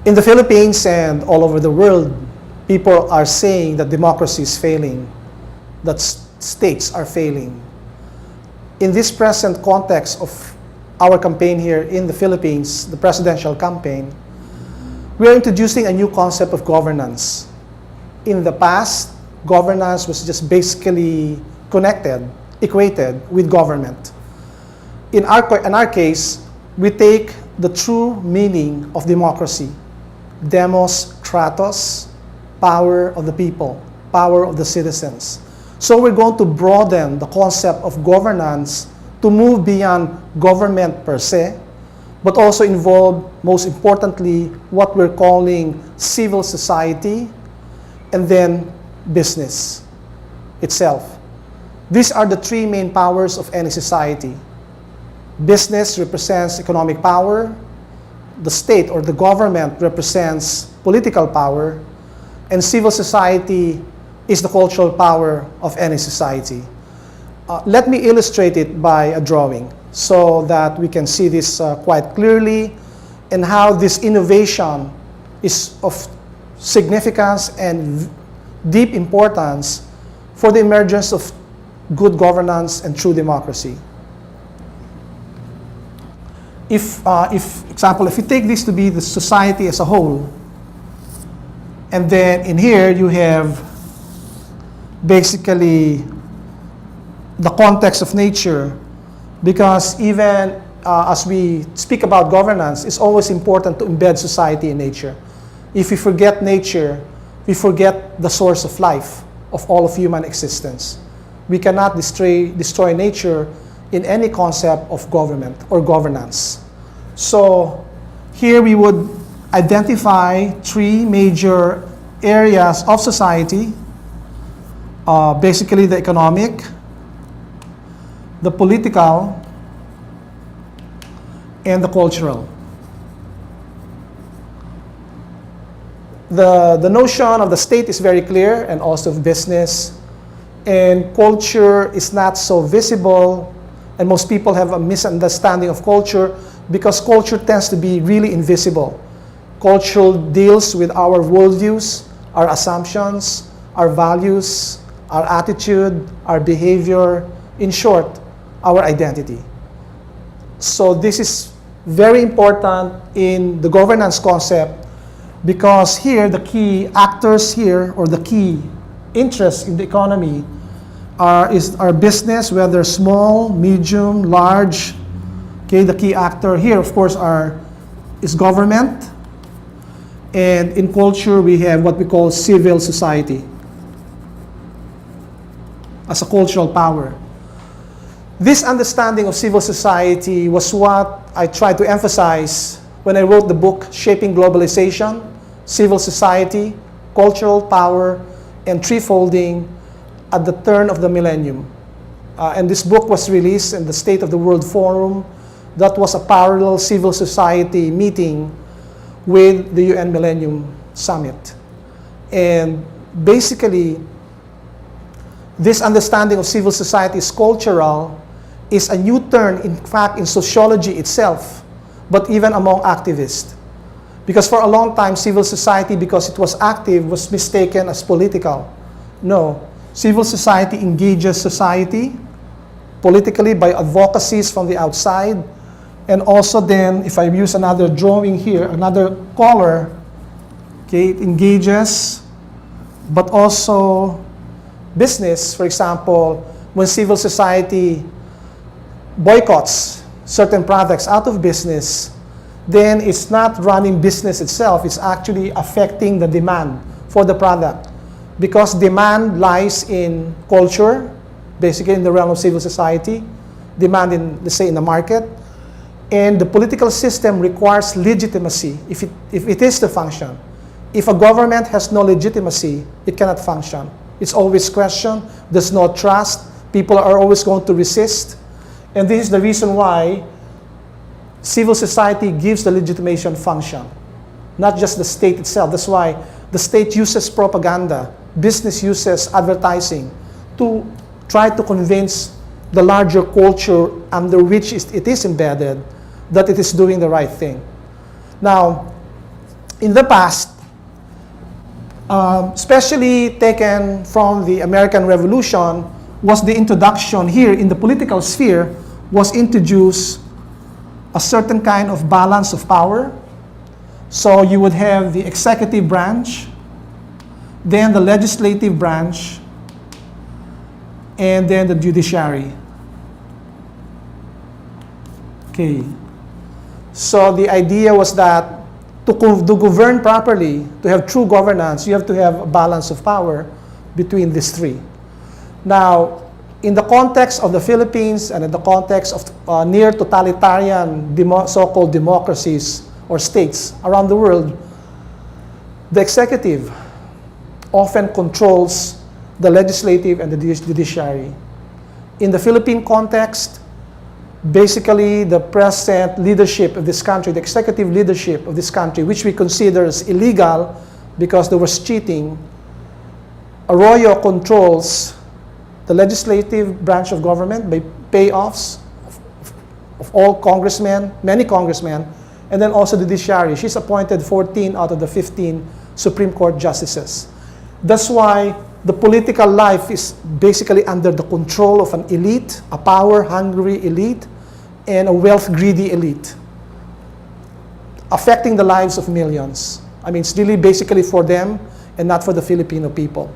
In the Philippines and all over the world, people are saying that democracy is failing, that states are failing. In this present context of our campaign here in the Philippines, the presidential campaign, we are introducing a new concept of governance. In the past, governance was just basically equated with government. In our case, we take the true meaning of democracy, demos, kratos, power of the people, power of the citizens. So we're going to broaden the concept of governance to move beyond government per se, but also involve, most importantly, what we're calling civil society, and then business itself. These are the three main powers of any society. Business represents economic power, the state or the government represents political power, and civil society is the cultural power of any society. Let me illustrate it by a drawing so that we can see this quite clearly, and how this innovation is of significance and deep importance for the emergence of good governance and true democracy. If you take this to be the society as a whole, and then in here you have basically the context of nature, because even as we speak about governance, it's always important to embed society in nature. If we forget nature, we forget the source of life, of all of human existence. We cannot destroy nature in any concept of government or governance. So here we would identify three major areas of society, basically the economic, the political, and the cultural. The notion of the state is very clear, and also of business, and culture is not so visible, and most people have a misunderstanding of culture because culture tends to be really invisible. Culture deals with our worldviews, our assumptions, our values, our attitude, our behavior, in short, our identity. So this is very important in the governance concept, because here the key actors here, or the key interests in the economy are business, whether small, medium, large. Okay, the key actor here, of course, is government. And in culture, we have what we call civil society as a cultural power. This understanding of civil society was what I tried to emphasize when I wrote the book Shaping Globalization, Civil Society, Cultural Power, and Threefolding at the turn of the millennium. And this book was released in the State of the World Forum. That was a parallel civil society meeting with the UN Millennium Summit. And basically, this understanding of civil society is cultural is a new turn, in fact, in sociology itself, but even among activists. Because for a long time, civil society, because it was active, was mistaken as political. No, civil society engages society politically by advocacies from the outside, and also then, if I use another drawing here, another color, okay, it engages, but also business. For example, when civil society boycotts certain products out of business, then it's not running business itself, it's actually affecting the demand for the product. Because demand lies in culture, basically in the realm of civil society, demand in, let's say, in the market, and the political system requires legitimacy if it is to function. If a government has no legitimacy, it cannot function. It's always questioned, there's no trust, people are always going to resist. And this is the reason why civil society gives the legitimation function, not just the state itself. That's why the state uses propaganda, business uses advertising to try to convince the larger culture under which it is embedded that it is doing the right thing. Now, in the past, especially taken from the American Revolution, was the introduction here in the political sphere, was introduced a certain kind of balance of power. So you would have the executive branch, then the legislative branch, and then the judiciary. Okay. So the idea was that to govern properly, to have true governance, you have to have a balance of power between these three. Now, in the context of the Philippines and in the context of near totalitarian so-called democracies or states around the world, the executive often controls the legislative and the judiciary. In the Philippine context, basically the present leadership of this country, the executive leadership of this country, which we consider as illegal because there was cheating, Arroyo controls the legislative branch of government by payoffs of all congressmen, many congressmen, and then also the judiciary. She's appointed 14 out of the 15 Supreme Court justices. That's why the political life is basically under the control of an elite, a power-hungry elite, and a wealth-greedy elite, affecting the lives of millions. I mean, it's really basically for them and not for the Filipino people.